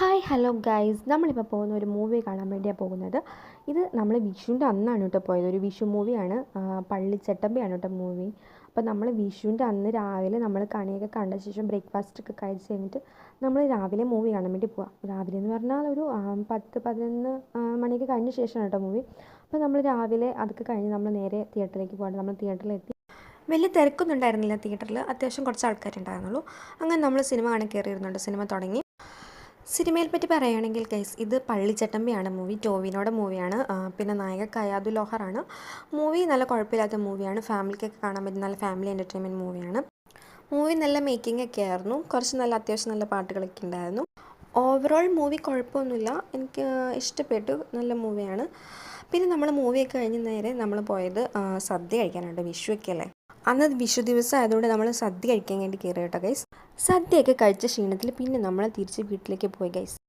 Hi hello guys, നമ്മളിപ്പോൾ പോകുന്ന ഒരു മൂവി കാണാൻ വേണ്ടിയാണ് പോകുന്നത്. ഇത് നമ്മൾ വിഷുവിൻ്റെ അന്നാണ് കേട്ടോ പോയത്. ഒരു വിഷു മൂവിയാണ്, പള്ളിച്ചട്ടമ്പിയാണ് കേട്ടോ മൂവി. അപ്പോൾ നമ്മൾ വിഷുവിൻ്റെ അന്ന് രാവിലെ നമ്മൾ കണിയൊക്കെ കണ്ട ശേഷം ബ്രേക്ക്ഫാസ്റ്റ് ഒക്കെ കഴിച്ച് കഴിഞ്ഞിട്ട് നമ്മൾ രാവിലെ മൂവി കാണാൻ വേണ്ടി പോവാം. രാവിലെ എന്ന് പറഞ്ഞാൽ ഒരു 10-11 മണിയൊക്കെ കഴിഞ്ഞ ശേഷമാണ് കേട്ടോ മൂവി. അപ്പോൾ നമ്മൾ രാവിലെ അതൊക്കെ കഴിഞ്ഞ് നമ്മൾ നേരെ തിയേറ്ററിലേക്ക് പോകാണ്ട് നമ്മൾ തിയേറ്ററിലെത്തി. വലിയ തിരക്കൊന്നും ഉണ്ടായിരുന്നില്ല തിയേറ്ററിൽ, അത്യാവശ്യം കുറച്ച് ആൾക്കാരുണ്ടായിരുന്നുള്ളൂ. അങ്ങനെ നമ്മൾ സിനിമ കാണാൻ കയറിയിരുന്നുണ്ട്. സിനിമ തുടങ്ങി. സിനിമയെ പറ്റി പറയുകയാണെങ്കിൽ ഗൈസ്, ഇത് പള്ളിച്ചട്ടമ്പിയാണ് മൂവി. ടോവിനോയുടെ മൂവിയാണ്. പിന്നെ നായക കയാതു ലോഹറാണ്. മൂവി നല്ല കുഴപ്പമില്ലാത്ത മൂവിയാണ്. ഫാമിലിക്കൊക്കെ കാണാൻ പറ്റുന്ന നല്ല ഫാമിലി എൻ്റർടൈൻമെൻറ്റ് മൂവിയാണ്. മൂവി നല്ല മേക്കിംഗ് ഒക്കെ ആയിരുന്നു. കുറച്ച് നല്ല അത്യാവശ്യം നല്ല പാട്ടുകളൊക്കെ ഉണ്ടായിരുന്നു. ഓവറോൾ മൂവി കുഴപ്പമൊന്നുമില്ല, എനിക്ക് ഇഷ്ടപ്പെട്ടു. നല്ല മൂവിയാണ്. പിന്നെ നമ്മൾ മൂവിയൊക്കെ കഴിഞ്ഞ് നേരെ നമ്മൾ പോയത് സദ്യ കഴിക്കാനുണ്ട്. വിഷുവൊക്കെ അല്ലേ, അന്ന് വിഷു ദിവസം ആയതുകൊണ്ട് നമ്മൾ സദ്യ കഴിക്കാൻ വേണ്ടി കയറി കേട്ടോ ഗൈസ്. സദ്യയൊക്കെ കഴിച്ച ക്ഷീണത്തിൽ പിന്നെ നമ്മൾ തിരിച്ച് വീട്ടിലേക്ക് പോയി ഗൈസ്.